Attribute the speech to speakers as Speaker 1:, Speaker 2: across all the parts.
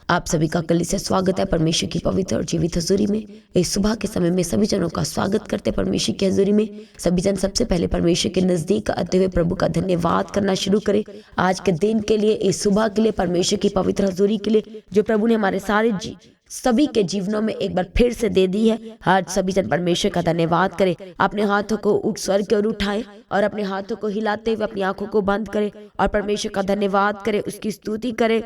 Speaker 1: आप सभी का कलीसिया स्वागत है परमेश्वर की पवित्र और जीवित हजूरी में। इस सुबह के समय में सभी जनों का स्वागत करते हैं परमेश्वर की हजूरी में। सभी जन सबसे पहले परमेश्वर के नजदीक आते हुए प्रभु का धन्यवाद करना शुरू करें आज के दिन के लिए, इस सुबह के लिए, परमेश्वर की पवित्र हजूरी के लिए जो प्रभु ने हमारे सारे सभी के जीवनों में एक बार फिर से दे दी है। आज सभी जन परमेश्वर का धन्यवाद करें। अपने हाथों को उठ स्वर की ओर उठाएं और अपने हाथों को हिलाते हुए अपनी आंखों को बंद करें और परमेश्वर का धन्यवाद करें, उसकी स्तुति करें।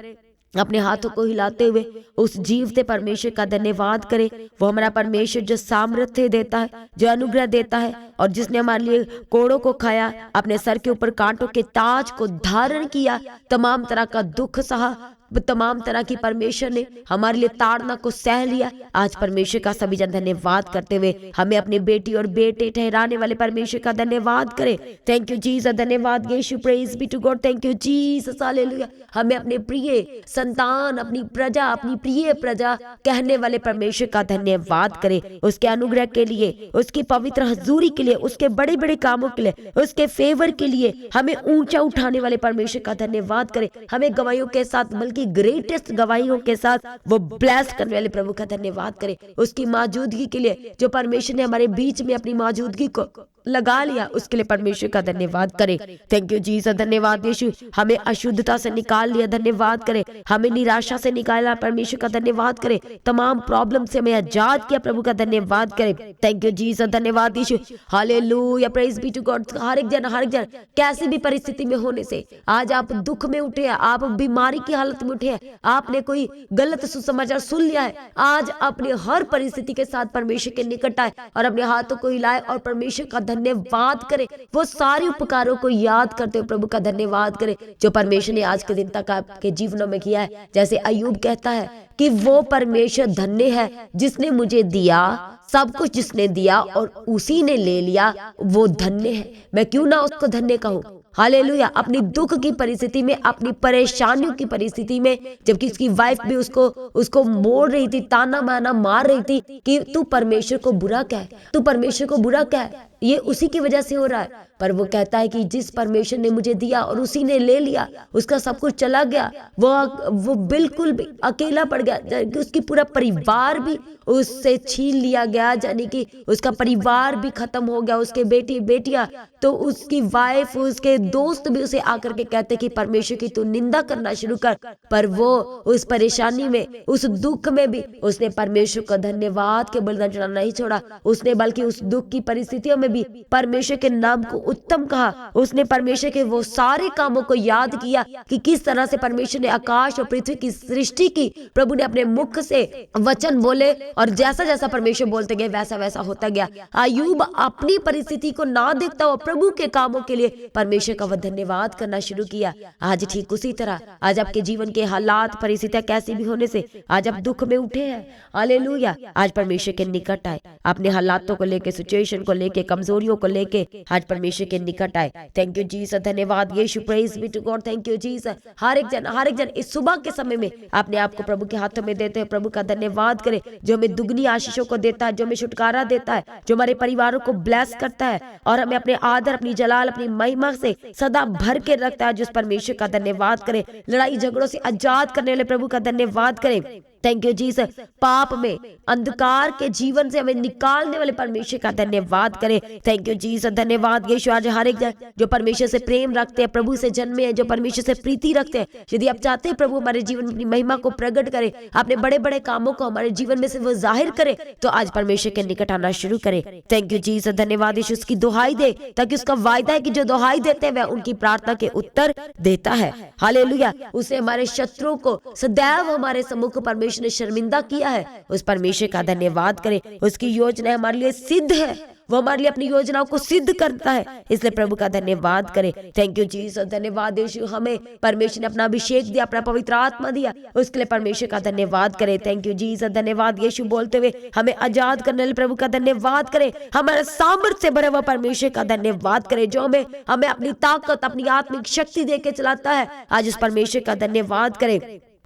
Speaker 1: अपने हाथों को हिलाते हुए उस जीवते परमेश्वर का धन्यवाद करें। वो हमारा परमेश्वर जो सामर्थ्य देता है, जो अनुग्रह देता है और जिसने हमारे लिए कोड़ों को खाया, अपने सर के ऊपर कांटों के ताज को धारण किया, तमाम तरह का दुख सहा, तमाम तरह की परमेश्वर ने हमारे लिए ताड़ना को सह लिया। आज परमेश्वर का सभी जन धन्यवाद करते हुए हमें अपने बेटी और बेटे ठहराने वाले परमेश्वर का धन्यवाद करें। थैंक यू जीसस, धन्यवाद Yeshu, praise be to God, thank you Jesus, hallelujah. हमें अपने प्रिय संतान, अपनी प्रजा, अपनी प्रिय प्रजा कहने वाले परमेश्वर का धन्यवाद करें, उसके अनुग्रह के लिए, उसकी पवित्र हजूरी के लिए, उसके बड़े बड़े कामों के लिए, उसके फेवर के लिए हमें ऊंचा उठाने वाले परमेश्वर का धन्यवाद करें। हमें गवाहियों के साथ, बल्कि ग्रेटेस्ट गवाहियों के साथ वो ब्लेस करने वाले प्रभु का धन्यवाद करें। उसकी मौजूदगी के लिए, जो परमेश्वर ने हमारे बीच में अपनी मौजूदगी को लगा लिया, उसके लिए परमेश्वर का धन्यवाद करें। थैंक यू जीसस, धन्यवाद यीशु। हमें अशुद्धता से निकाल लिया, धन्यवाद करें। हमें निराशा से निकाला, परमेश्वर का धन्यवाद करें। तमाम प्रॉब्लम से हमें आजाद किया, प्रभु का धन्यवाद करें। थैंक यू जीसस, धन्यवाद Yeshu, hallelujah, praise be to God. हर एक जन कैसी भी परिस्थिति में होने से, आज आप दुख में उठे हैं, आप बीमारी की हालत में उठे हैं, आपने कोई गलत सुसमाचार सुन लिया है, आज अपने हर परिस्थिति के साथ परमेश्वर के निकट आए और अपने हाथों को हिलाए और परमेश्वर का धन्यवाद करें। वो सारे उपकारों को याद करते हुए प्रभु का धन्यवाद करें जो परमेश्वर ने आज के दिन तक आपके जीवनों में किया है। जैसे अय्यूब कहता है कि वो परमेश्वर धन्य है जिसने मुझे दिया, सब कुछ जिसने दिया और उसी ने ले लिया, वो धन्य है। मैं क्यों ना उसको धन्य कहूं। हालेलुया। अपनी दुख की परिस्थिति में, अपनी परेशानियों की परिस्थिति में, जबकि उसकी वाइफ भी उसको मोड़ रही थी, ताना माना मार रही थी कि तू परमेश्वर को बुरा कह, तू परमेश्वर को बुरा कह, ये उसी की वजह से हो रहा है। पर वो कहता है कि जिस परमेश्वर ने मुझे दिया और उसी ने ले लिया, उसका सब कुछ चला गया, वो बिल्कुल भी अकेला पड़ गया, उसकी पूरा परिवार भी उससे छीन लिया गया, यानी कि उसका परिवार भी खत्म हो गया, उसके बेटी बेटियां, तो उसकी वाइफ, उसके दोस्त भी उसे आकर के कहते कि परमेश्वर की तू निंदा करना शुरू कर। पर वो उस परेशानी में, उस दुख में भी उसने परमेश्वर का धन्यवाद के बलिदान चढ़ाना नहीं छोड़ा। उसने बल्कि उस दुख की परिस्थितियों में भी परमेश्वर के नाम को उत्तम कहा। उसने परमेश्वर के वो सारे कामों को याद किया कि किस तरह से परमेश्वर ने आकाश और पृथ्वी की सृष्टि की। प्रभु ने अपने मुख से वचन बोले और जैसा जैसा परमेश्वर बोलते गए वैसा वैसा होता गया। अय्यूब अपनी परिस्थिति को ना देखता हुआ प्रभु के कामों के लिए परमेश्वर का धन्यवाद करना शुरू किया। आज ठीक उसी तरह, आज आपके जीवन के हालात, परिस्थितियां कैसी भी होने से, आज आप दुख में उठे हैं, हालेलुया, आज परमेश्वर के निकट आए। अपने हालातों को लेके, सिचुएशन को लेके, कमजोरियों को लेके आज परमेश्वर के निकट आए। थैंक यू जीसस, धन्यवाद Yeshu, praise be to God, thank you Jesus. हर एक जन इस सुबह के समय में अपने आप को प्रभु के हाथों में देते हैं, प्रभु का धन्यवाद करें जो हमें दुगनी आशीषों को देता है, जो हमें छुटकारा देता है, जो हमारे परिवारों को ब्लेस करता है और हमें अपने आदर, अपनी जलाल, अपनी महिमा से सदा भर के रखता है। जिस परमेश्वर का धन्यवाद करें। लड़ाई झगड़ों से आजाद करने वाले प्रभु का धन्यवाद करें। Thank you Jesus. पाप में, अंधकार के जीवन से हमें निकालने वाले परमेश्वर का धन्यवाद करें। थैंक यू जीसस, धन्यवाद यीशु। आज हर एक जन जो परमेश्वर से प्रेम रखते हैं, प्रभु से जन्मे हैं, जो परमेश्वर से प्रीति रखते हैं, यदि आप चाहते हैं प्रभु हमारे जीवन में अपनी महिमा को प्रकट करे, अपने बड़े बड़े कामों को हमारे जीवन में से वो जाहिर करे, तो आज परमेश्वर के निकट आना शुरू करे। थैंक यू जीसस, धन्यवाद यीशु। उसकी दुहाई दे, ताकि उसका वायदा है कि जो दुहाई देते हैं वह उनकी प्रार्थना के उत्तर देता है। हालेलुया। उसे हमारे शत्रुओं को सदैव हमारे सम्मुख परमेश्वर ने शर्मिंदा किया है। उस परमेश्वर का धन्यवाद करें। उसकी योजना हमारे लिए सिद्ध है, वो हमारे लिए अपनी योजनाओं को सिद्ध करता है, इसलिए प्रभु का धन्यवाद करें। थैंक यू जीसस, धन्यवाद यीशु। हमें परमेश्वर ने अपना अभिषेक दिया, अपना पवित्र आत्मा दिया, उसके लिए परमेश्वर का धन्यवाद करें। थैंक यू जीसस, धन्यवाद यीशु। बोलते हुए हमें आजाद करने वाले प्रभु का धन्यवाद करें। हमारे सामर्थ्य से भरा हुआ परमेश्वर का धन्यवाद करें जो हमें अपनी ताकत, अपनी आत्मिक शक्ति देके चलाता है। आज उस परमेश्वर का धन्यवाद करें।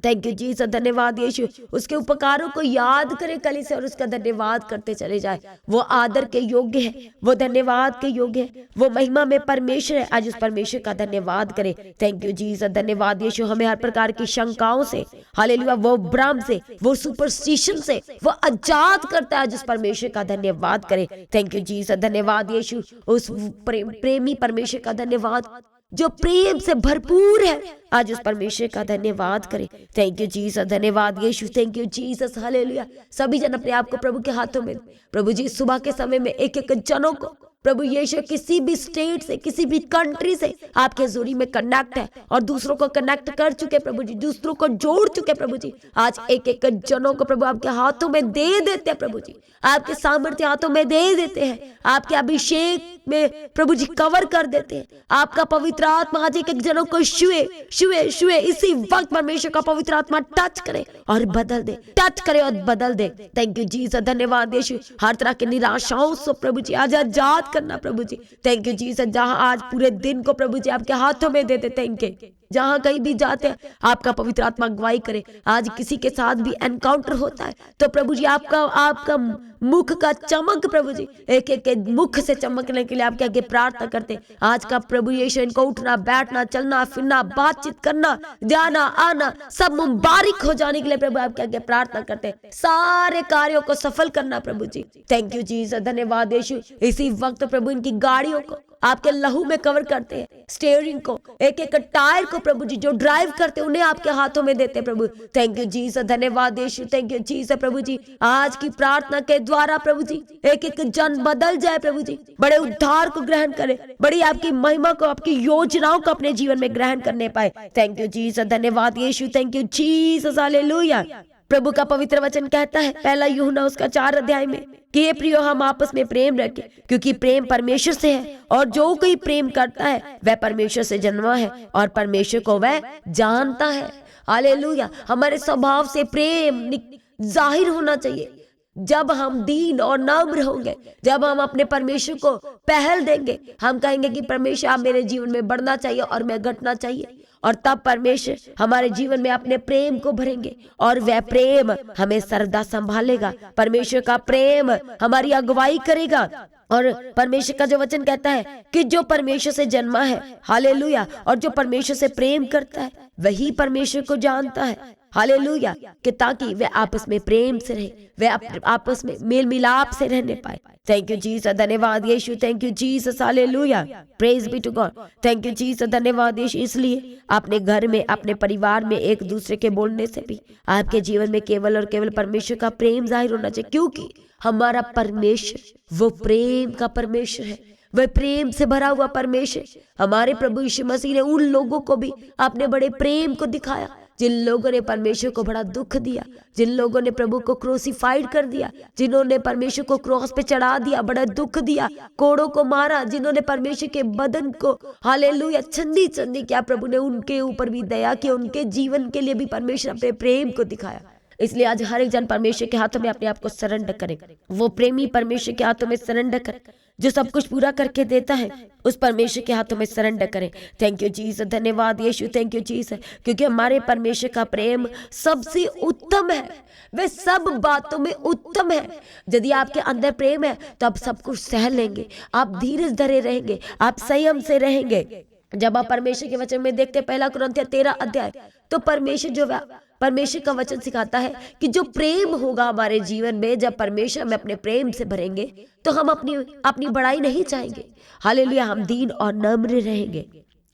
Speaker 1: थैंक यू जीसस, धन्यवाद यीशु। उसके उपकारों को याद करे कली से और उसका धन्यवाद करते चले जाए। वो आदर के योग्य है, वो धन्यवाद के योग्य है, वो महिमा में परमेश्वर है। आज उस परमेश्वर का धन्यवाद करे। थैंक यू जीसस, धन्यवाद यीशु। हमें हर प्रकार की शंकाओं से, हालेलुया, वो भ्रम से, वो सुपरस्टिशन से वो आजाद करता है। आज उस परमेश्वर का धन्यवाद करे। थैंक यू जीसस, धन्यवाद यीशु। उस प्रेमी परमेश्वर का धन्यवाद जो प्रेम से भरपूर है। आज उस परमेश्वर का धन्यवाद करें। थैंक यू जीसस, धन्यवाद यीशु। Thank you Jesus, hallelujah. सभी जन अपने आप को प्रभु के हाथों में, प्रभु जी सुबह के समय में एक एक जनों को प्रभु यीशु किसी भी स्टेट से, किसी भी कंट्री से आपके हजूरी में कनेक्ट है और दूसरों को कनेक्ट कर चुके प्रभु जी, दूसरों को जोड़ चुके प्रभु जी। आज एक एक जनों को प्रभु आपके हाथों में दे देते हैं प्रभु जी, आपके सामर्थ्य हाथों में दे देते हैं, आपके अभिषेक में प्रभु जी कवर कर देते हैं। आपका पवित्र आत्मा आज एक एक जनों को छुए छुए छुए इसी वक्त परमेश्वर का पवित्र आत्मा टच करे और बदल दे, टच करे और बदल दे। थैंक यू जीसस, धन्यवाद यीशु। हर तरह की निराशाओं से प्रभु जी आज आजाद करना प्रभु जी। Thank you Jesus. जहां आज पूरे दिन को प्रभु जी आपके हाथों में देते, थैंक यू। जहां कहीं भी जाते हैं आपका पवित्र आत्मा अगुवाई करे। आज किसी के साथ भी एनकाउंटर होता है तो प्रभु जी आपका मुख का चमक प्रभु जी एक एक मुख से चमकने के लिए आपके आगे प्रार्थना करते। आज का प्रभु यीशु इनको उठना, बैठना, चलना फिरना, बातचीत करना, जाना आना सब मुबारक हो जाने के लिए प्रभु आपके आगे प्रार्थना करते। सारे कार्यों को सफल करना प्रभु जी। थैंक यू जीसस, धन्यवाद यीशु। इसी वक्त प्रभु इनकी गाड़ियों को आपके लहू में कवर करते हैं, स्टीयरिंग को, एक एक टायर को प्रभु जी जो ड्राइव करते उन्हें आपके हाथों में देते प्रभु। थैंक यू जीसस, धन्यवाद यीशु। थैंक यू जीसस प्रभु जी। आज की प्रार्थना के द्वारा प्रभु जी एक एक जन बदल जाए प्रभु जी, बड़े उद्धार को ग्रहण करे, बड़ी आपकी महिमा को, आपकी योजनाओं को अपने जीवन में ग्रहण करने पाए। थैंक यू जीसस, धन्यवाद यीशु। Thank you Jesus, hallelujah. प्रभु का पवित्र वचन कहता है पहला यूहन्ना उसका 4 अध्याय में कि हे प्रियो हम आपस में प्रेम रखें क्योंकि प्रेम परमेश्वर से है और जो कोई प्रेम करता है वह परमेश्वर से जन्मा है और परमेश्वर को वह जानता है। हालेलुया। हमारे स्वभाव से प्रेम जाहिर होना चाहिए। जब हम दीन और नम्र होंगे, जब हम अपने परमेश्वर को पहल देंगे, हम कहेंगे कि परमेश्वर आप मेरे जीवन में बढ़ना चाहिए और मैं घटना चाहिए, और तब परमेश्वर हमारे जीवन में अपने प्रेम को भरेंगे और वह प्रेम हमें सर्वदा संभालेगा। परमेश्वर का प्रेम हमारी अगुवाई करेगा। और परमेश्वर का जो वचन कहता है कि जो परमेश्वर से जन्मा है, हालेलुया, और जो परमेश्वर से प्रेम करता है वही परमेश्वर को जानता है। हालेलुया। कि ताकि वे आपस में प्रेम से रहे, वे आपस में मेल मिलाप से रहने पाए। थैंक यू जीसस, धन्यवाद यीशु। Thank you Jesus, hallelujah. Praise be to God. Thank you Jesus, धन्यवाद यीशु। इसलिए अपने घर में, अपने परिवार में एक दूसरे के बोलने से भी आपके जीवन में केवल और केवल परमेश्वर का प्रेम जाहिर होना चाहिए, क्योंकि हमारा परमेश्वर वो प्रेम का परमेश्वर है, वह प्रेम से भरा हुआ परमेश्वर। हमारे प्रभु यीशु मसीह ने उन लोगों को भी अपने बड़े प्रेम को दिखाया जिन लोगों ने परमेश्वर को बड़ा दुख दिया, जिन लोगों ने प्रभु को क्रूसीफाइड कर दिया, जिन्होंने परमेश्वर को क्रॉस पे चढ़ा दिया, बड़ा दुख दिया, कोड़ों को मारा, जिन्होंने परमेश्वर के बदन को हालेलुया चंदी चंदी किया, प्रभु ने उनके ऊपर भी दया की, उनके जीवन के लिए भी परमेश्वर अपने प्रेम को दिखाया। इसलिए आज हर एक जन परमेश्वर के हाथों में अपने आप को सरेंडर करे। वो प्रेमी परमेश्वर के हाथों में सरेंडर करे जो सब कुछ पूरा करके देता है, उस परमेश्वर के हाथों में सरेंडर करें। थैंक यू जीसस, धन्यवाद यीशु। थैंक यू जीसस, क्योंकि हमारे परमेश्वर का प्रेम सबसे उत्तम है, वे सब बातों में उत्तम है। यदि आपके अंदर प्रेम है तो आप सब कुछ सह लेंगे, आप धीरज धरे रहेंगे, आप संयम से रहेंगे। जब आप परमेश्वर के वचन में देखते 1 कुरिन्थियों 13 अध्याय, तो परमेश्वर का वचन सिखाता है कि जो प्रेम होगा हमारे जीवन में, जब परमेश्वर में अपने प्रेम से भरेंगे तो हम अपनी बड़ाई नहीं चाहेंगे। हालेलुया। हम दीन और नम्र रहेंगे।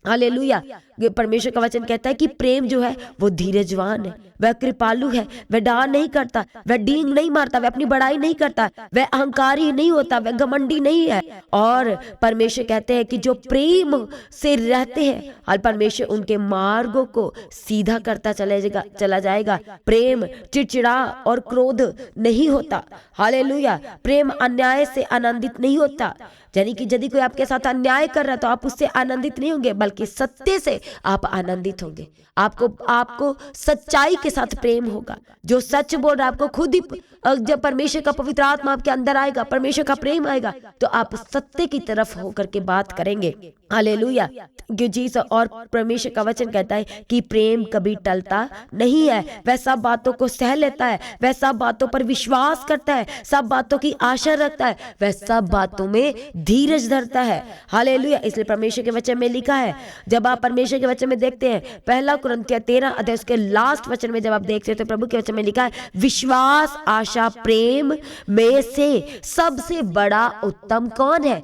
Speaker 1: हालेलुया। परमेश्वर का वचन कहता है कि प्रेम जो है वो धीरजवान है, वह कृपालु है, वह डाह नहीं करता, वह डींग नहीं मारता, वह अपनी बड़ाई नहीं करता, वह अहंकारी नहीं होता, वह घमंडी नहीं है। और परमेश्वर कहते हैं कि जो प्रेम से रहते हैं, और परमेश्वर उनके मार्गों को सीधा करता चला जाएगा। प्रेम चिड़चिड़ा और क्रोध नहीं होता। हालेलुया। प्रेम अन्याय से आनंदित नहीं होता, यानी कि यदि कोई आपके साथ अन्याय कर रहा है तो आप उससे आनंदित नहीं होंगे, बल्कि सत्य से आप आनंदित होंगे। आपको सच्चाई के साथ प्रेम होगा। जो सच बोल रहा है आपको खुद ही, जब परमेश्वर का पवित्र आत्मा आपके अंदर आएगा, परमेश्वर का प्रेम आएगा, तो आप सत्य की तरफ होकर के बात करेंगे। हालेलुया, क्योंकि जीसस और परमेश्वर का वचन कहता है कि प्रेम कभी टलता नहीं है, वह सब बातों को सह लेता है, वह सब बातों पर विश्वास करता है, सब बातों की आशा रखता है, वह सब बातों में धीरज धरता है। हालेलुया, इसलिए परमेश्वर के वचन में लिखा है, जब आप परमेश्वर के वचन में देखते हैं, 1 कुरिन्थियों 13 अध्याय उसके लास्ट वचन में जब आप देखते हैं तो प्रभु के वचन में लिखा है, विश्वास आशा प्रेम में से सबसे बड़ा उत्तम कौन है?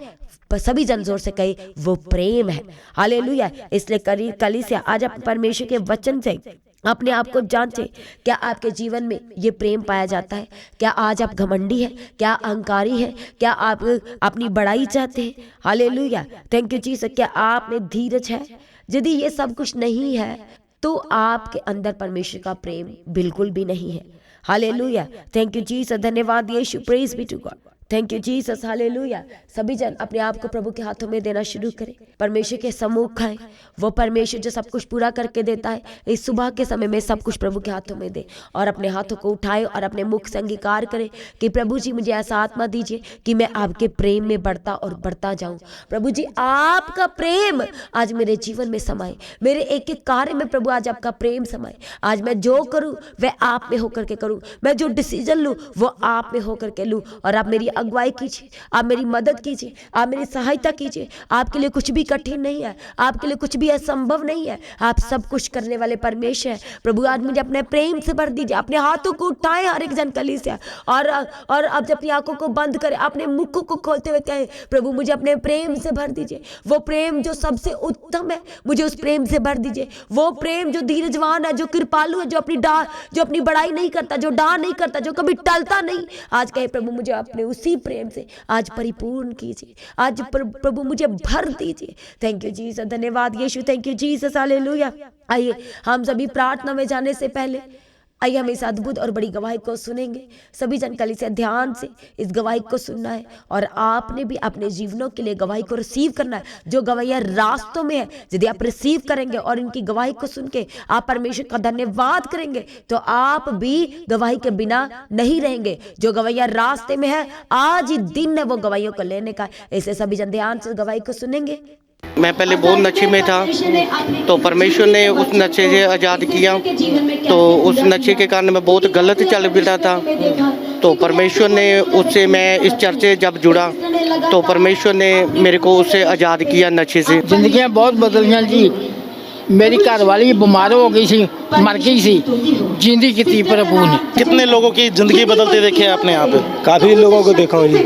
Speaker 1: पर सभी जन जोर से कहे, वो प्रेम है। हालेलुया, इसलिए कलीसिया आज आप परमेश्वर के वचन से अपने आप को जांचे, क्या आपके जीवन में ये प्रेम पाया जाता है? क्या आज आप घमंडी है? क्या अहंकारी है? क्या आप अपनी बड़ाई चाहते हैं? Hallelujah, thank you Jesus. क्या आप में धीरज है? यदि ये सब कुछ नहीं है तो आपके अंदर परमेश्वर का प्रेम बिल्कुल भी नहीं है। हालेलुया, थैंक यू जीसस, धन्यवाद Yeshu, praise be to God, thank you Jesus. Hallelujah, सभी जन अपने आप को प्रभु के हाथों में देना शुरू करें, परमेश्वर के सम्मुख आए। वो परमेश्वर जो सब कुछ पूरा करके देता है, इस सुबह के समय में सब कुछ प्रभु के हाथों में दे और अपने हाथों को उठाए और अपने मुख से अंगीकार करें कि प्रभु जी मुझे ऐसा आत्मा दीजिए कि मैं आपके प्रेम में बढ़ता और बढ़ता जाऊं। प्रभु जी आपका प्रेम आज मेरे जीवन में समाए, मेरे एक एक कार्य में प्रभु आज आपका प्रेम समाए। आज मैं जो करूं वह आप में होकर के करूं, मैं जो डिसीजन लूं वो आप में होकर के लूं, और आप मेरी अगुवाई कीजिए, आप मेरी मदद कीजिए, आप मेरी सहायता कीजिए। आपके लिए कुछ भी कठिन नहीं है, आपके लिए कुछ भी असंभव नहीं है, आप सब कुछ करने वाले परमेश्वर हैं। प्रभु आज मुझे अपने प्रेम से भर दीजिए। अपने हाथों को उठाएं हर एक जन कलीसिया, और अब जब अपनी आंखों को बंद करें, अपने मुख को खोलते हुए कहें, प्रभु मुझे अपने प्रेम से भर दीजिए। वो प्रेम जो सबसे उत्तम है, मुझे उस प्रेम से भर दीजिए। वो प्रेम जो धीरजवान है, जो कृपालु है, जो अपनी बड़ाई नहीं करता, जो डाह नहीं करता, जो कभी टलता नहीं। आज कहे प्रभु मुझे अपने उसी प्रेम से आज परिपूर्ण कीजिए, आज प्रभु मुझे भर दीजिए। थैंक यू जीसस, धन्यवाद यीशु, थैंक यू जीसस, हालेलुया। आइए हम सभी प्रार्थना में जाने से पहले आइए हम इस अद्भुत और बड़ी गवाही को सुनेंगे। सभी जन कलीसिया ध्यान से इस गवाही को सुनना है, और आपने भी अपने जीवनों के लिए गवाही को रिसीव करना है। जो गवाहियां रास्तों में है, यदि आप रिसीव करेंगे और इनकी गवाही को सुन के आप परमेश्वर का धन्यवाद करेंगे तो आप भी गवाही के बिना नहीं रहेंगे। जो गवाहियां रास्ते में है, आज ही दिन है वो गवाहियों को लेने का। ऐसे सभी जन ध्यान से गवाही को सुनेंगे।
Speaker 2: मैं पहले बहुत नशे में था, तो परमेश्वर ने उस नशे से आज़ाद किया। तो उस नशे के कारण मैं बहुत गलत चल रहा था, तो परमेश्वर ने उससे, मैं इस चर्च से जब जुड़ा तो परमेश्वर ने मेरे को उससे आज़ाद किया, नशे से।
Speaker 3: जिंदगियां बहुत बदलियां जी। मेरी घरवाली बीमार हो गई सी, मर गई सी, जिंदगी की थी प्रभु ने।
Speaker 4: कितने लोगों की जिंदगी बदलते देखे आपने यहाँ पे?
Speaker 5: काफी लोगों को देखा हूँ जी,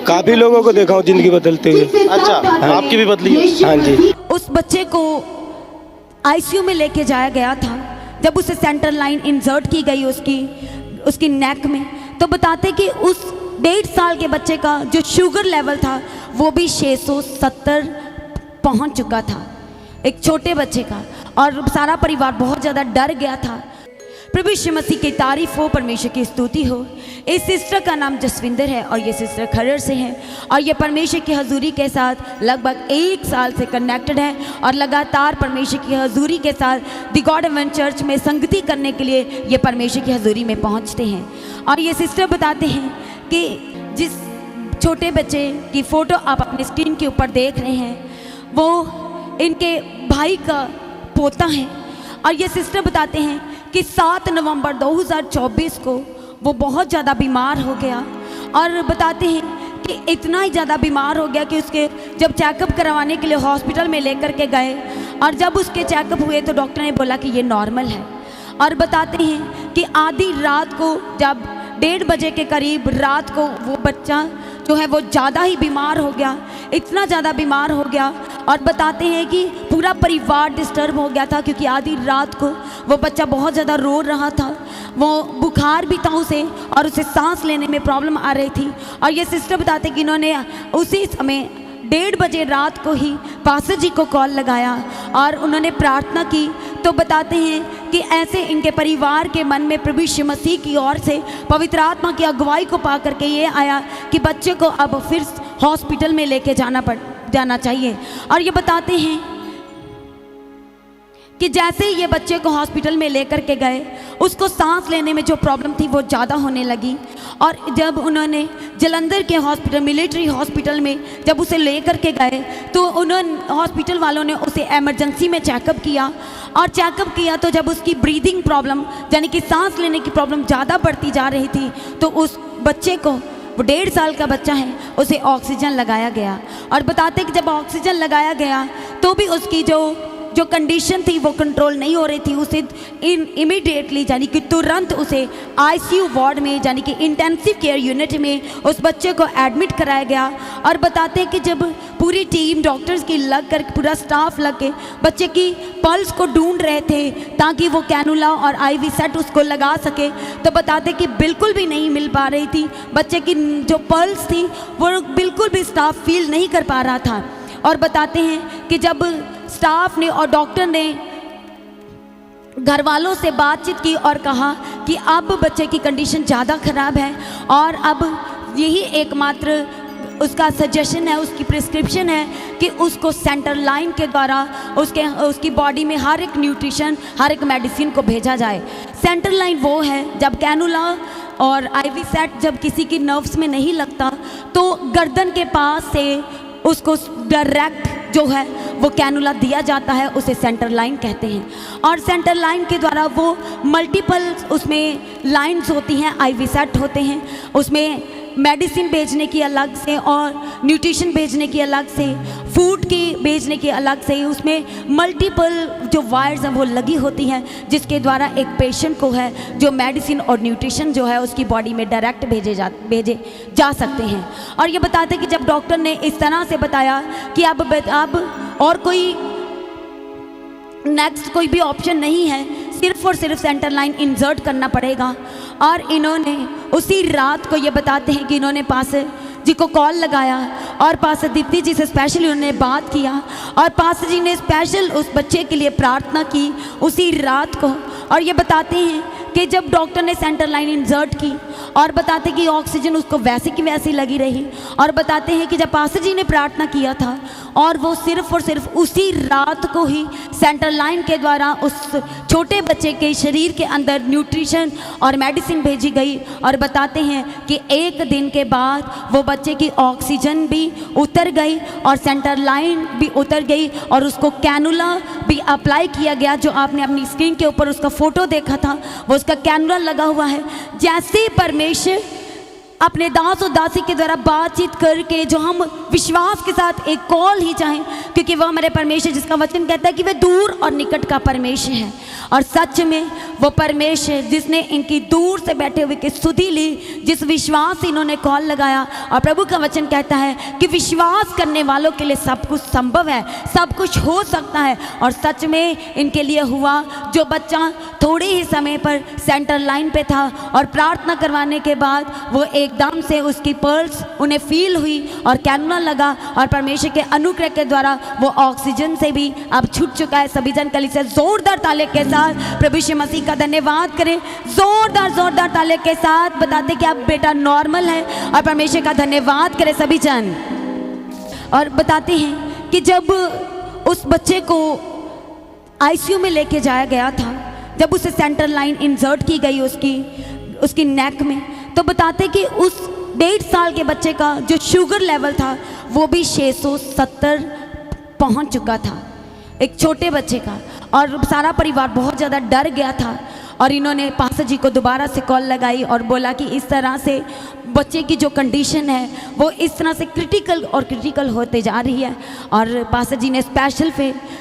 Speaker 5: काफी लोगों को देखा हूँ जिंदगी बदलते हुए।
Speaker 4: अच्छा, आपकी भी बदली है?
Speaker 5: हाँ जी।
Speaker 6: उस बच्चे को आईसीयू में लेके जाया गया था। जब उसे सेंट्रल लाइन इंसर्ट की गई उसकी नेक में, तो बताते कि उस 1.5 साल के बच्चे का जो शुगर लेवल था वो भी 670 पहुंच चुका था, एक छोटे बच्चे का। और सारा परिवार बहुत ज़्यादा डर गया था। प्रभु यीशु मसीह की तारीफ हो, परमेश्वर की स्तुति हो। इस सिस्टर का नाम जसविंदर है और ये सिस्टर खरड़ से है, और ये परमेश्वर की हजूरी के साथ लगभग 1 साल से कनेक्टेड है, और लगातार परमेश्वर की हजूरी के साथ द गॉड हेवन चर्च में संगति करने के लिए ये परमेश्वर की हजूरी में पहुंचते हैं। और ये सिस्टर बताते हैं कि जिस छोटे बच्चे की फ़ोटो आप अपने स्क्रीन के ऊपर देख रहे हैं, वो इनके भाई का पोता है। और ये सिस्टर बताते हैं कि 7 नवंबर 2024 को वो बहुत ज़्यादा बीमार हो गया, और बताते हैं कि इतना ही ज़्यादा बीमार हो गया कि उसके जब चेकअप करवाने के लिए हॉस्पिटल में लेकर के गए, और जब उसके चेकअप हुए तो डॉक्टर ने बोला कि ये नॉर्मल है। और बताते हैं कि आधी रात को, जब 1:30 बजे के करीब रात को, वो बच्चा जो है वो ज़्यादा ही बीमार हो गया, इतना ज़्यादा बीमार हो गया। और बताते हैं कि पूरा परिवार डिस्टर्ब हो गया था, क्योंकि आधी रात को वो बच्चा बहुत ज़्यादा रो रहा था, वो बुखार भी था उसे, और उसे सांस लेने में प्रॉब्लम आ रही थी। और ये सिस्टर बताते हैं कि इन्होंने उसी समय 1:30 बजे रात को ही पास्टर जी को कॉल लगाया और उन्होंने प्रार्थना की। तो बताते हैं कि ऐसे इनके परिवार के मन में प्रभु यीशु मसीह की ओर से पवित्र आत्मा की अगुवाई को पा करके ये आया कि बच्चे को अब फिर हॉस्पिटल में लेके जाना चाहिए। और ये बताते हैं कि जैसे ही ये बच्चे को हॉस्पिटल में लेकर के गए, उसको सांस लेने में जो प्रॉब्लम थी वो ज़्यादा होने लगी। और जब उन्होंने जलंधर के हॉस्पिटल, मिलिट्री हॉस्पिटल में जब उसे लेकर के गए तो उन्होंने हॉस्पिटल वालों ने उसे इमरजेंसी में चेकअप किया, और चेकअप किया तो जब उसकी ब्रीदिंग प्रॉब्लम यानी कि सांस लेने की प्रॉब्लम ज़्यादा बढ़ती जा रही थी तो उस बच्चे को, वो 1.5 साल का बच्चा है, उसे ऑक्सीजन लगाया गया। और बताते कि जब ऑक्सीजन लगाया गया तो भी उसकी जो कंडीशन थी वो कंट्रोल नहीं हो रही थी। उसे इमीडिएटली यानी कि तुरंत उसे आईसीयू वार्ड में यानी कि इंटेंसिव केयर यूनिट में उस बच्चे को एडमिट कराया गया। और बताते हैं कि जब पूरी टीम डॉक्टर्स की लग कर, पूरा स्टाफ लग के बच्चे की पल्स को ढूंढ रहे थे ताकि वो कैनुला और आईवी सेट उसको लगा सके, तो बताते कि बिल्कुल भी नहीं मिल पा रही थी। बच्चे की जो पल्स थी वो बिल्कुल भी स्टाफ फील नहीं कर पा रहा था। और बताते हैं कि जब स्टाफ ने और डॉक्टर ने घर वालों से बातचीत की और कहा कि अब बच्चे की कंडीशन ज़्यादा ख़राब है और अब यही एकमात्र उसका सजेशन है, उसकी प्रिस्क्रिप्शन है कि उसको सेंटर लाइन के द्वारा उसकी बॉडी में हर एक न्यूट्रिशन, हर एक मेडिसिन को भेजा जाए। सेंटर लाइन वो है जब कैनुला और आईवी सेट जब किसी की नर्व्स में नहीं लगता तो गर्दन के पास से उसको डायरेक्ट जो है वो कैनुला दिया जाता है, उसे सेंटर लाइन कहते हैं। और सेंटर लाइन के द्वारा वो मल्टीपल उसमें लाइंस होती हैं, आईवी सेट होते हैं, उसमें मेडिसिन भेजने की अलग से और न्यूट्रिशन भेजने की अलग से, फूड की भेजने की अलग से, उसमें मल्टीपल जो वायर्स हैं वो लगी होती हैं जिसके द्वारा एक पेशेंट को है जो मेडिसिन और न्यूट्रिशन जो है उसकी बॉडी में डायरेक्ट भेजे जा सकते हैं। और ये बताते हैं कि जब डॉक्टर ने इस तरह से बताया कि अब और कोई नेक्स्ट कोई भी ऑप्शन नहीं है, सिर्फ और सिर्फ सेंटर लाइन इंसर्ट करना पड़ेगा। और इन्होंने उसी रात को ये बताते हैं कि इन्होंने पास्टर जी को कॉल लगाया और पास्टर दीप्ति जी से स्पेशली उन्होंने बात किया और पास्टर जी ने स्पेशल उस बच्चे के लिए प्रार्थना की उसी रात को। और ये बताते हैं कि जब डॉक्टर ने सेंटर लाइन इंसर्ट की और बताते कि ऑक्सीजन उसको वैसे की वैसी लगी रही, और बताते हैं कि जब पास्टर जी ने प्रार्थना किया था और वो सिर्फ और सिर्फ उसी रात को ही सेंटर लाइन के द्वारा उस छोटे बच्चे के शरीर के अंदर न्यूट्रिशन और मेडिसिन भेजी गई। और बताते हैं कि 1 दिन के बाद वो बच्चे की ऑक्सीजन भी उतर गई और सेंटर लाइन भी उतर गई और उसको कैनुला भी अप्लाई किया गया। जो आपने अपनी स्क्रीन के ऊपर उसका फ़ोटो देखा था वो उसका कैनुला लगा हुआ है। जैसे परमेश्वर अपने दास और दासी के द्वारा बातचीत करके जो हम विश्वास के साथ एक कॉल ही चाहें, क्योंकि वह हमारे परमेश्वर जिसका वचन कहता है कि वह दूर और निकट का परमेश्वर है। और सच में वो परमेश्वर जिसने इनकी दूर से बैठे हुए की स्तुति ली, जिस विश्वास से इन्होंने कॉल लगाया, और प्रभु का वचन कहता है कि विश्वास करने वालों के लिए सब कुछ संभव है, सब कुछ हो सकता है। और सच में इनके लिए हुआ। जो बच्चा थोड़े ही समय पर सेंटर लाइन पे था और प्रार्थना करवाने के बाद वो एकदम से उसकी पल्स उन्हें फील हुई और कैनुला लगा और परमेश्वर के अनुग्रह के द्वारा वो ऑक्सीजन से भी अब छूट चुका है। सभी जन कलीसिया जोरदार ताले के साथ प्रभु यीशु मसीह का धन्यवाद करें। जोरदार ताले के साथ बताते कि अब बेटा नॉर्मल है और परमेश्वर का धन्यवाद करें सभी जन। और बताते हैं कि जब उस बच्चे को आईसीयू में लेके जाया गया था, जब उसे सेंटर लाइन इंसर्ट की गई उसकी नेक में, तो बताते कि उस 1.5 साल के बच्चे का जो शुगर लेवल था वो भी 670 पहुंच चुका था, एक छोटे बच्चे का। और सारा परिवार बहुत ज़्यादा डर गया था और इन्होंने पास्टर जी को दोबारा से कॉल लगाई और बोला कि इस तरह से बच्चे की जो कंडीशन है वो इस तरह से क्रिटिकल होते जा रही है। और पास्टर जी ने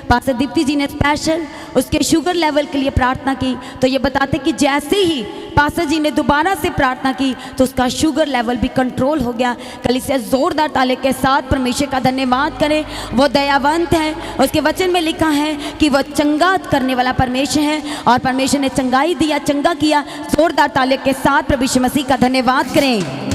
Speaker 6: पास्टर दीप्ति जी ने स्पेशल उसके शुगर लेवल के लिए प्रार्थना की। तो ये बताते कि जैसे ही पास्टर जी ने दोबारा से प्रार्थना की तो उसका शुगर लेवल भी कंट्रोल हो गया। कलीसिया जोरदार ताले के साथ परमेश्वर का धन्यवाद करें। वो दयावंत है, उसके वचन में लिखा है कि वह चंगा करने वाला परमेश्वर है और परमेश्वर ने चंगाई दिया, चंगा किया। जोरदार ताले के साथ प्रभु यीशु मसीह का धन्यवाद करें।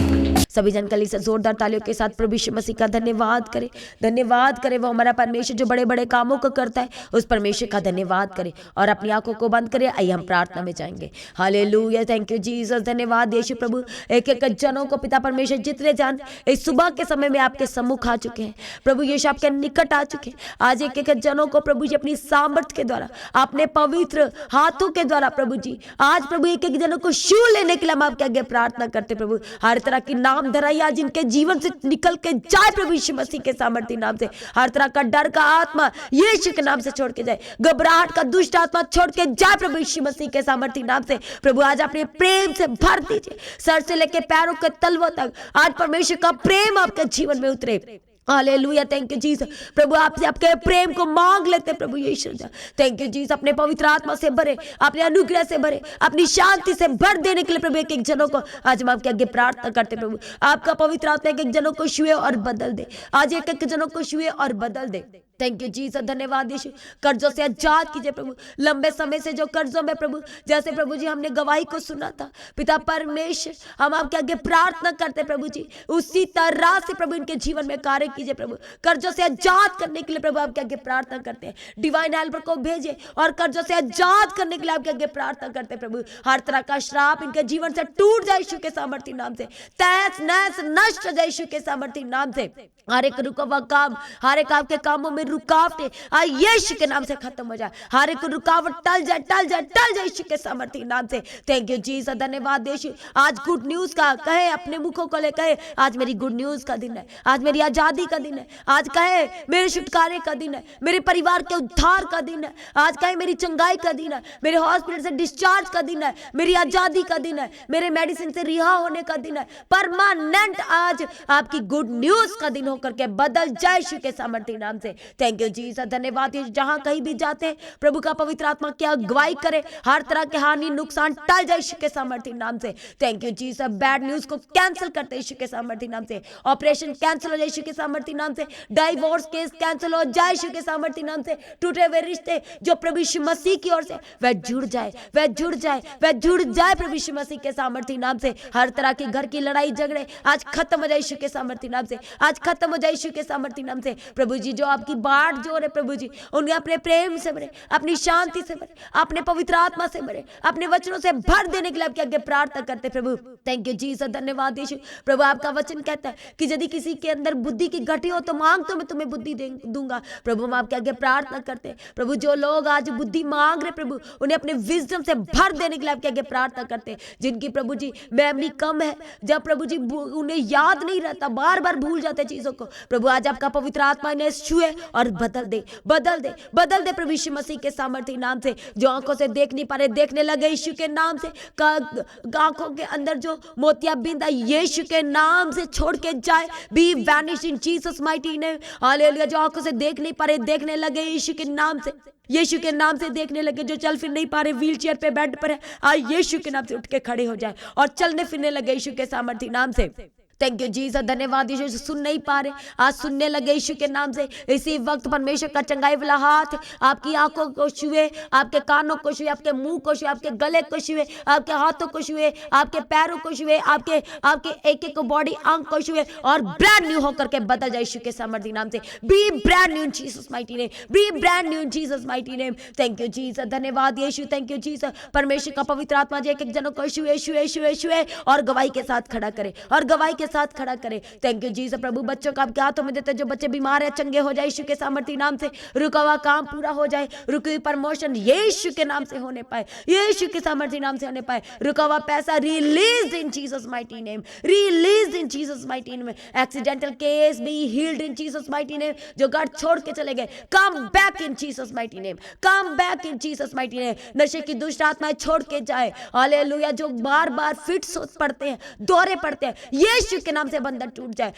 Speaker 1: सभी जन कलीसिया जोरदार तालियों के साथ प्रभु यीशु मसीह का धन्यवाद करें। वो हमारा परमेश्वर जो बड़े बड़े कामों को करता है, उस परमेश्वर का धन्यवाद करें और अपनी आंखों को बंद करें। आइए हम प्रार्थना में जाएंगे। हालेलुया, थैंक यू जीसस, धन्यवाद यीशु प्रभु। एक एक जनों को पिता परमेश्वर जितने जन इस सुबह के समय में आपके सम्मुख आ चुके हैं प्रभु यीशु, आपके निकट आ चुके हैं। आज एक एक जनों को प्रभु जी अपनी सामर्थ्य के द्वारा, अपने पवित्र हाथों के द्वारा प्रभु जी आज प्रभु एक एक जनों को छू लेने के लिए हम आपके आगे प्रार्थना करते प्रभु। हर तरह की नाम नाम धराई आज इनके जीवन से निकल के जाए प्रभु यीशु मसीह के सामर्थ्य नाम से। हर तरह का डर का आत्मा यीशु के नाम से छोड़ के जाए, घबराहट का दुष्ट आत्मा छोड़ के जाए प्रभु यीशु मसीह के सामर्थ्य नाम से। प्रभु आज अपने प्रेम से भर दीजिए, सर से लेके पैरों के तलवों तक आज परमेश्वर का प्रेम आपके जीवन में उतरे। Hallelujah, thank you Jesus. प्रभु आपसे आपके प्रेम को मांग लेते प्रभु यीशु। थैंक यू जीसस, अपने पवित्र आत्मा से भरे, अपने अनुग्रह से भरे, अपनी शांति से भर देने के लिए प्रभु एक एक जनों को आज हम आपके आगे प्रार्थना करते प्रभु। आपका पवित्र आत्मा एक एक जनों को छुए और बदल दे, आज एक एक जनों को छुए और बदल दे। थैंक यू जीसस, धन्यवाद यीशु। कर्जों से आजाद कीजिए प्रभु, लंबे समय से जो कर्जों में प्रभु, जैसे प्रभु जी हमने गवाही को सुना था पिता परमेश्वर, हम आपके आगे प्रार्थना करते प्रभु जी, उसी तरह से प्रभु इनके जीवन में कार्य कीजिए प्रभु। कर्जों से आजाद करने के लिए प्रभु आपके आगे प्रार्थना करते हैं, डिवाइन हेल्पर को भेजे और कर्जों से आजाद करने के लिए आपके आगे प्रार्थना करते हैं प्रभु। हर तरह का श्राप इनके जीवन से टूट जाए यीशु के सामर्थ्य नाम से, तहस नहस नष्ट हो जाए यीशु के सामर्थ्य नाम से। हर एक रुका हुआ काम, हर एक आपके कामों में रुकावटें आज यीशु के नाम से खत्म हो जाए, हर एक रुकावट टल जाए टल जाए टल जाए यीशु के सामर्थ्य नाम से। थैंक यू जीसस, धन्यवाद यीशु। आज गुड न्यूज का कहे, अपने मुखों को ले कहे आज मेरी गुड न्यूज का दिन है, आज मेरी आजादी का दिन है, आज कहे मेरे छुटकारे का दिन है, मेरे परिवार के उद्धार का दिन है, आज कहे मेरी चंगाई का दिन है, मेरे हॉस्पिटल से डिस्चार्ज का दिन है, मेरी आजादी का दिन है, मेरे मेडिसिन से रिहा होने का दिन है। परमानेंट आज आपकी गुड न्यूज का दिन होकर के बदल जाए यीशु के सामर्थ्य नाम से। थैंक यू जीसस, धन्यवाद यीशु। जहां कहीं भी जाते हैं प्रभु का पवित्र आत्मा की अगुवाई करे, हर तरह के हानि नुकसान टल जाए यीशु के सामर्थ्य नाम से। Thank you Jesus, bad news को कैंसिल करते यीशु के सामर्थ्य नाम से, ऑपरेशन कैंसिल हो जाए यीशु के सामर्थ्य नाम से, डाइवोर्स केस कैंसिल हो जाए यीशु के सामर्थ्य नाम से, टूटे हुए रिश्ते जो प्रभु यीशु मसीह की ओर से वह जुड़ जाए, वह जुड़ जाए, वह जुड़ जाए प्रभु यीशु मसीह के सामर्थ्य नाम से। हर तरह की घर की लड़ाई झगड़े आज खत्म हो जाए यीशु के सामर्थ्य नाम से, आज खत्म हो जाए यीशु के सामर्थ्य नाम से। प्रभु जी जो आपकी बाट जोर है प्रभु जी, उन्हें अपने प्रेम से भरे, अपनी शांति से भरे, अपने पवित्र आत्मा से भरे, अपने वचनों से भर देने के लिए आपके आगे प्रार्थना करते प्रभु। थैंक यू जीसस, धन्यवाद यीशु। प्रभु आपका वचन कहता है कि यदि किसी के अंदर बुद्धि की घटी हो तो मांग तो मैं तुम्हें बुद्धि दूंगा। प्रभु हम आपके आगे प्रार्थना करते हैं प्रभु, जो लोग आज बुद्धि मांग रहे प्रभु उन्हें अपने विजडम से भर देने के लिए आपके आगे प्रार्थना करते हैं। जिनकी प्रभु जी मेमोरी कम है, जब प्रभु जी उन्हें याद नहीं रहता, बार बार भूल जाते चीजों को, प्रभु आज आपका पवित्र आत्मा इन्हें छुए और बदल दे, बदल दे, बदल दे प्रभु यीशु मसीह के सामर्थ्य नाम से। जो आंखों से देख नहीं पा रहे देखने लगे यीशु के नाम से, आंखों के अंदर जो मोतियाबिंद है यीशु के नाम से छोड़ के जाए, be vanish in Jesus mighty name. Hallelujah, जो आंखों से देख नहीं पा रहे देखने लगे यीशु के नाम से, यीशु के नाम से देखने लगे, जो चल फिर नहीं पा रहे व्हील चेयर पे बेड पर है, आज यीशु के नाम से उठ के खड़े हो जाए और चलने फिरने लगे यीशु के सामर्थ्य नाम से। थैंक यू जीसस, धन्यवाद यीशु। सुन नहीं पा रहे आज सुनने लगे यीशु के नाम से। इसी वक्त परमेश्वर का चंगाई वाला हाथ आपकी आंखों को छुए, आपके कानों को छुए, आपके मुंह को छुए, आपके गले को छुए, आपके हाथों को छुए, आपके पैरों को छुए, आपके एक एक बॉडी अंग को छुए और ब्रांड न्यू होकर के बदल जाए यीशु के सामर्थ्य नाम से। Be brand new in Jesus mighty name, be brand new in Jesus mighty name. Thank you Jesus, धन्यवाद यीशु। Thank you Jesus. परमेश्वर का पवित्र आत्मा जी एक एक जनों को छुए छुए छुए छुए और गवाही के साथ खड़ा करे, और गवाही के साथ खड़ा करे। Thank you Jesus. प्रभु बच्चों का आपके हाथों में देते, जो बच्चे बीमार है चंगे हो जाए यीशु के सामर्थ्य नाम से, रुका हुआ काम पूरा हो जाए, रुकी हुई प्रमोशन यीशु के नाम से होने पाए, यीशु के सामर्थ्य नाम से होने पाए, रुका हुआ पैसा release in Jesus mighty name, release in Jesus mighty name. Accidental case be healed in Jesus mighty name. जो घर छोड़ के चले गए come back in Jesus mighty name, come back in Jesus mighty name. नशे की दुष्ट आत्माएं छोड़ के जाए, हालेलुया। जो बार बार फिट्स पड़ते हैं, दौरे पड़ते हैं, यीशु के नाम से बंधन टूट जाए।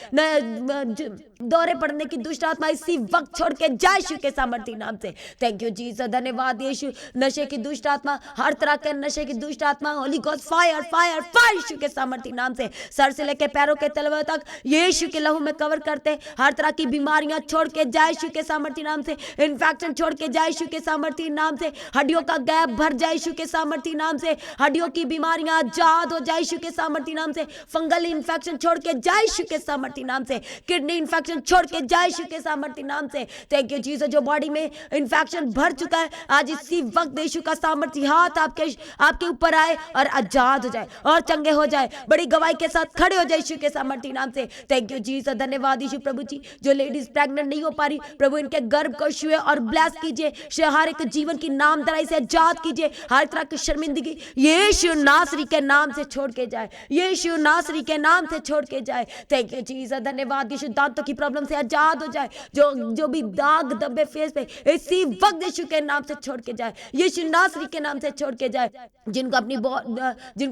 Speaker 1: दौरे पड़ने की दुष्ट आत्मा इसी वक्त छोड़ के जाए यीशु के सामर्थ्य नाम से। थैंक यू जीसस, धन्यवाद यीशु। नशे की दुष्ट आत्मा, हर तरह के नशे की दुष्ट आत्मा, holy ghost fire fire fire Yeshu के सामर्थ्य नाम से, सर से लेकर पैरों के तलवे तक यीशु के लहू में कवर करते। हर तरह की बीमारियां छोड़ के जाए यीशु के सामर्थ्य नाम से, इन्फेक्शन छोड़ के जाए यीशु के सामर्थ्य नाम से, हड्डियों का गैप भर जाए यीशु के सामर्थ्य नाम से, हड्डियों की बीमारियां आजाद हो जाए यीशु के सामर्थ्य नाम से, फंगल इन्फेक्शन छोड़ के जाए यीशु के सामर्थ्य नाम से, किडनी इन्फेक्शन छोड़ के जाए यीशु के सामर्थ्य नाम से। Thank you Jesus. जो बॉडी में इन्फेक्शन भर चुका है आज इसी वक्त यीशु का सामर्थ्य हाथ आपके ऊपर आए और आजाद हो जाए और चंगे हो जाए, बड़ी गवाही के साथ खड़े हो जाए यीशु के सामर्थ्य नाम से। थैंक यू जीसस, धन्यवाद यीशु। प्रभु जी जो लेडीज प्रेग्नेंट नहीं हो पा रही प्रभु इनके गर्भ को छुए और ब्लेस कीजिए, हर एक जीवन की नामधराई से आजाद कीजिए, हर तरह की शर्मिंदगी यीशु नासरी के नाम से छोड़ के जाए, यीशु नासरी के नाम से छोड़ छोड़ के जाए। थैंक यू जीसस, धन्यवाद यीशु। दांतों की प्रॉब्लम से आजाद हो जाए, जो भी दाग धब्बे फेस पे इसी वक्त यीशु के नाम से छोड़ के जाए, यीशु नासरी के नाम से छोड़ के जाए। जिनको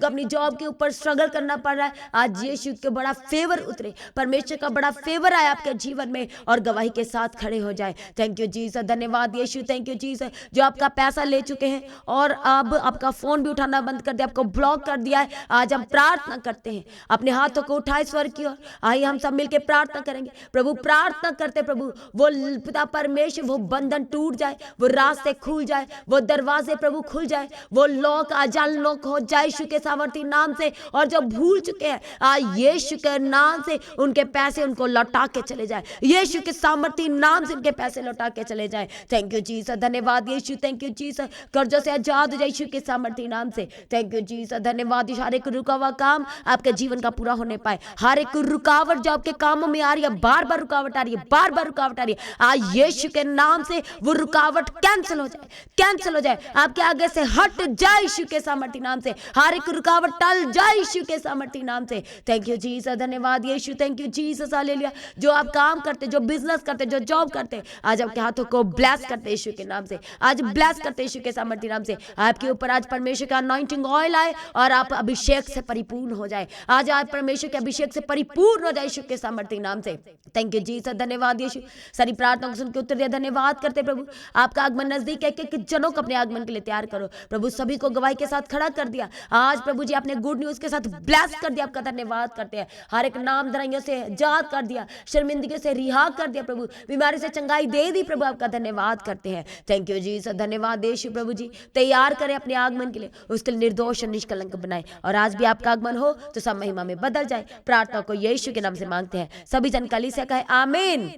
Speaker 1: अपनी जॉब के ऊपर स्ट्रगल करना पड़ रहा है, आज यीशु के बड़ा फेवर उतरे, परमेश्वर का बड़ा फेवर आए आपके जीवन में और गवाही के साथ खड़े हो जाए। थैंक यू जीसस, धन्यवाद यीशु। थैंक यू जीसस, जो आपका पैसा ले चुके हैं और अब आपका फोन भी उठाना बंद कर दिया, आपको ब्लॉक कर दिया है, आज हम प्रार्थना करते हैं। अपने हाथों को उठाए स्वर की ओर, आइए हम सब मिलकर प्रार्थना करेंगे। प्रभु प्रार्थना करते, प्रभु वो पिता परमेश्वर वो बंधन टूट जाए, वो रास्ते खुल जाए, वो दरवाजे प्रभु खुल जाए, वो लॉक आज अनलॉक हो जाए यीशु के सामर्थी नाम से। और जो भूल चुके हैं आज यीशु के नाम से उनके पैसे उनको लौटा के चले जाए, यीशु के सामर्थी नाम से उनके पैसे लौटा के चले जाए। थैंक यू जीसस, धन्यवाद यीशु। थैंक यू जीसस, कर्जों से आजाद हो जाए यीशु के सामर्थी नाम से। थैंक यू जीसस, धन्यवाद यीशु। हर एक रुका हुआ काम आपके जीवन का पूरा होने पाए, हर एक रुकावट जो आपके कामों में आ रही है, बार बार रुकावट आ रही है, बार बार रुकावट आ रही है, आज यीशु के नाम से वो रुकावट कैंसिल हो जाए, कैंसिल हो जाए, आपके आगे से हट जाए यीशु के सामर्थी नाम से। हर एक रुकावट टल जाए यीशु के सामर्थी नाम से। थैंक यू जीसस, धन्यवाद यीशु। Thank you Jesus, hallelujah. जो आप काम करते, जो बिजनेस करते, जो जॉब करते, आज आपके हाथों को ब्लेस करते यीशु के नाम से, आज ब्लेस करते यीशु के सामर्थी नाम से। आपके ऊपर आज परमेश्वर का अनॉइंटिंग ऑयल आए और आप अभिषेक से परिपूर्ण हो जाए। आज आप परमेश्वर के अभिषेक से परिपूर्ण हो जाए यीशु के सामर्थी नाम से। थैंक यू जीसस, धन्यवाद यीशु। सारी प्रार्थना को सुन के उत्तर दिया, धन्यवाद करते प्रभु। आपका आगमन नजदीक है कि जनों को अपने आगमन के लिए तैयार करो प्रभु। सभी को गवाही के साथ खड़ा कर दिया आज प्रभु जी, आपने गुड न्यूज के साथ ब्लेस कर दिया, आपका धन्यवाद करते हैं। हर एक नाम दराइयों से आजाद कर दिया, शर्मिंदगी से रिहा कर दिया प्रभु, बीमारी से चंगाई दे दी प्रभु, आपका धन्यवाद करते हैं। थैंक यू जीसस, धन्यवाद यीशु। प्रभु जी तैयार करें अपने आगमन के लिए, उसके लिए निर्दोष और निष्कलंक बनाए और आज भी आपका आगमन हो तो सब महिमा में बदल जाए। प्रार्थना को यीशु के नाम से मांगते हैं, सभी जन कलीसिया कहे आमीन।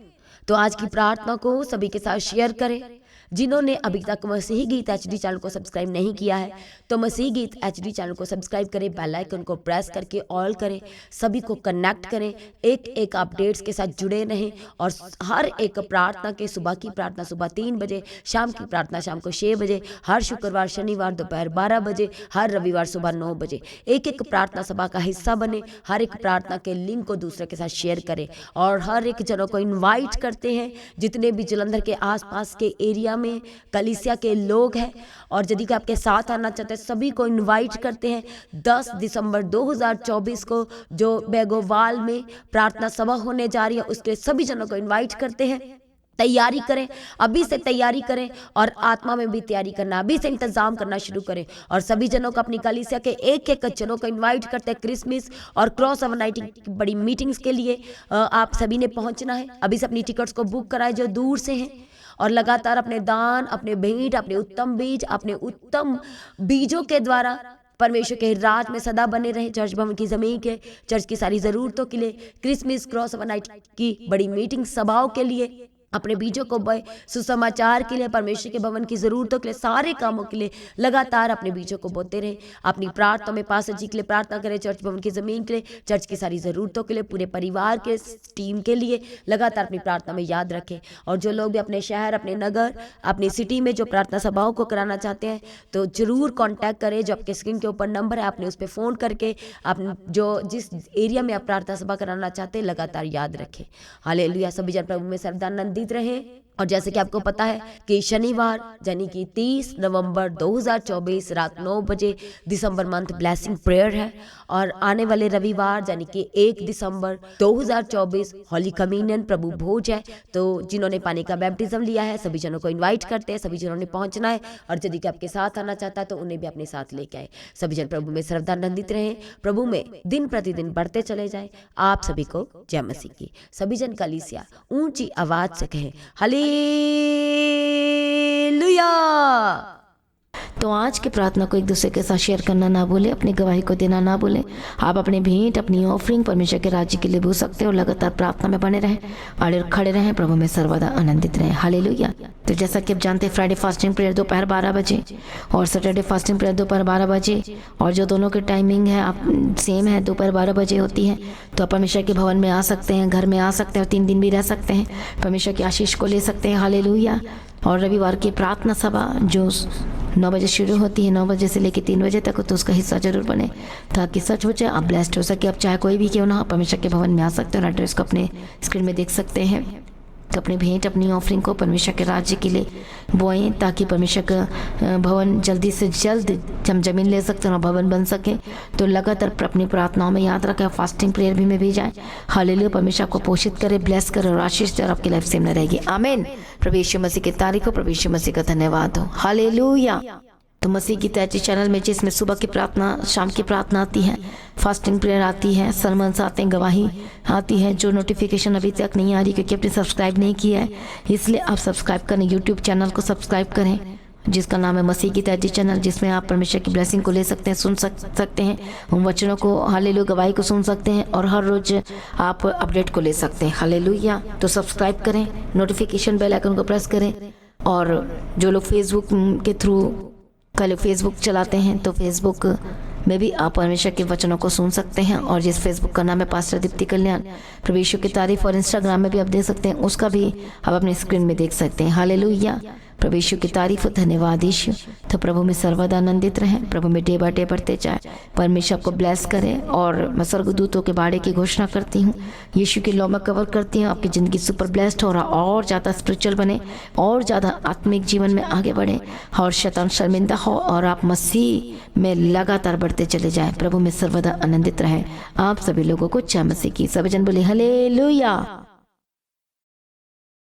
Speaker 1: तो आज की प्रार्थना को सभी के साथ शेयर करें। जिन्होंने अभी तक मसीही गीत HD चैनल को सब्सक्राइब नहीं किया है तो मसीही गीत HD चैनल को सब्सक्राइब करें, बेल आइकन को प्रेस करके ऑल करें, सभी को कनेक्ट करें, एक एक अपडेट्स के साथ जुड़े रहें और हर एक प्रार्थना के सुबह की प्रार्थना सुबह 3 बजे, शाम की प्रार्थना शाम को 6 बजे, हर शुक्रवार शनिवार दोपहर 12 बजे, हर रविवार सुबह 9 बजे एक एक प्रार्थना सभा का हिस्सा बने। हर एक प्रार्थना के लिंक को दूसरे के साथ शेयर करें और हर एक जनों को इन्वाइट करते हैं। जितने भी जलंधर के आसपास के एरिया में कलीसिया के लोग हैं और यदि आपके साथ आना चाहते हैं सभी को इनवाइट करते हैं। 10 दिसंबर 2024 को जो बेगोवाल में प्रार्थना सभा होने जा रही है उसके सभी जनों को इनवाइट करते हैं। तैयारी करें, अभी से तैयारी करें और आत्मा में भी तैयारी करना, अभी से इंतजाम करना शुरू करें और सभी जनों को अपनी कलीसिया के एक एक जनों को इनवाइट करते हैं। क्रिसमस और क्रॉस ओवरनाइटिंग की बड़ी मीटिंग्स के लिए आप सभी ने पहुंचना है। अभी से अपनी टिकट्स को बुक कराएं जो दूर से हैं और लगातार अपने दान, अपने भेंट, अपने उत्तम बीजों के द्वारा परमेश्वर के राज में सदा बने रहे। चर्च भवन की जमीन के चर्च की सारी ज़रूरतों के लिए, क्रिसमस क्रॉस ओवरनाइट की बड़ी मीटिंग सभाओं के लिए, अपने बीजों को बोए, सुसमाचार के लिए, परमेश्वर के भवन की ज़रूरतों के लिए, सारे कामों के लिए लगातार अपने बीजों को बोते रहें। अपनी प्रार्थना में पास्टर जी के लिए प्रार्थना करें, चर्च भवन की ज़मीन के लिए, चर्च की सारी ज़रूरतों के लिए, पूरे परिवार के टीम के लिए लगातार अपनी प्रार्थना में याद रखें। और जो लोग भी अपने शहर, अपने नगर, अपनी सिटी में जो प्रार्थना सभाओं को कराना चाहते हैं तो ज़रूर कॉन्टैक्ट करें। जो आपके स्क्रीन के ऊपर नंबर है आपने उस पर फ़ोन करके आप जो जिस एरिया में आप प्रार्थना सभा कराना चाहते हैं लगातार याद रखें। हालेलुया। सभी जन प्रभु में सर्वदानंदित रहे। और जैसे कि आपको पता है कि शनिवार यानी कि 30 नवंबर 2024 रात 9 बजे दिसंबर मंथ ब्लेसिंग प्रेयर है और आने वाले रविवार यानी कि 1 दिसंबर 2024 होली कम्युनियन प्रभु भोज है। तो जिन्होंने पानी का बैप्टिज्म लिया है सभी जनों को इनवाइट करते हैं, सभी जनों ने पहुंचना है और यदि कि आपके साथ आना चाहता है तो उन्हें भी अपने साथ लेके आए। सभी जन प्रभु में सर्वदानंदित रहें, प्रभु में दिन प्रतिदिन बढ़ते चले जाए। आप सभी को जय मसीह की। सभी जन कलीसिया ऊंची आवाज से कहें हालेलुया।
Speaker 7: तो आज की प्रार्थना को एक दूसरे के साथ शेयर करना ना भूलें, अपनी गवाही को देना ना भूलें। आप अपने भेंट, अपनी ऑफरिंग परमेश्वर के राज्य के लिए भेज सकते हैं और लगातार प्रार्थना में बने रहें और खड़े रहें, प्रभु में सर्वदा आनंदित रहें। हालेलुया। तो जैसा कि आप जानते हैं फ्राइडे फास्टिंग प्रेयर दोपहर 12 बजे और सैटरडे फास्टिंग प्रेयर दोपहर 12 बजे और जो दोनों की टाइमिंग है आप सेम है, दोपहर 12 बजे होती है। तो आप परमेश्वर के भवन में आ सकते हैं, घर में आ सकते हैं और 3 दिन भी रह सकते हैं, परमेश्वर की आशीष को ले सकते हैं। हालेलुया। और रविवार की प्रार्थना सभा जो 9 बजे शुरू होती है, 9 बजे से लेकर 3 बजे तक, तो उसका हिस्सा जरूर बने ताकि सच मुच आप ब्लेस्ड हो सके। आप चाहे कोई भी क्यों ना, परमेश्वर के भवन में आ सकते हो। एड्रेस को अपने स्क्रीन में देख सकते हैं। तो अपनी भेंट, अपनी ऑफरिंग को परमेश्वर के राज्य के लिए बोएं ताकि परमेश्वर का भवन जल्दी से जल्द हम जमीन ले सकते हैं और भवन बन सके। तो लगातार अपनी प्रार्थनाओं में याद रखें, फास्टिंग प्रेयर भी में भी जाएं। हालेलुया। परमेश्वर आपको पोषित करे, ब्लेस करे और आशीष दे और आपकी लाइफ सेम न रहेगी। आमीन। प्रभु यीशु मसीह की तारीफ हो, प्रभु यीशु मसीह का धन्यवाद हो। हालेलुया। तो मसीह की तैयारी चैनल में जिसमें सुबह की प्रार्थना, शाम की प्रार्थना आती है, फास्टिंग प्रेयर आती है, सरमन्स आते हैं, गवाही आती है, जो नोटिफिकेशन अभी तक नहीं आ रही क्योंकि आपने सब्सक्राइब नहीं किया है, इसलिए आप सब्सक्राइब करें। यूट्यूब चैनल को सब्सक्राइब करें जिसका नाम है मसीह की तैयारी चैनल, जिसमें आप परमेश्वर की ब्लेसिंग को ले सकते हैं, सुन सकते हैं, उन वचनों को, हालेलुया, गवाही को सुन सकते हैं और हर रोज आप अपडेट को ले सकते हैं। हालेलुया। तो सब्सक्राइब करें, नोटिफिकेशन बेल आइकन को प्रेस करें। और जो लोग फेसबुक के थ्रू कल फेसबुक चलाते हैं तो फेसबुक में भी आप परमेश्वर के वचनों को सुन सकते हैं। और जिस फेसबुक का नाम है पास्टर दीप्ति कल्याण, प्रभु यीशु की तारीफ, और इंस्टाग्राम में भी आप देख सकते हैं, उसका भी आप अपने स्क्रीन में देख सकते हैं। हालेलुया। प्रभु यीशु की तारीफ, धन्यवाद यीशु। तो प्रभु में सर्वदा आनंदित रहें, प्रभु में डे बाय डे बढ़ते जाए, परमेश्वर आपको ब्लेस करें। और मैं स्वर्गदूतों के बाड़े की घोषणा करती हूँ, यीशु की लौ में कवर करती हूँ, आपकी ज़िंदगी सुपर ब्लेस्ड हो रहा, और ज़्यादा स्पिरिचुअल बने, और ज़्यादा आत्मिक जीवन में आगे बढ़े, और शैतान शर्मिंदा हो, और आप मसीह में लगातार बढ़ते चले जाएं। प्रभु में सर्वदा आनंदित रहे। आप सभी लोगों को जय मसीह की। सभी जन बोले हालेलुया।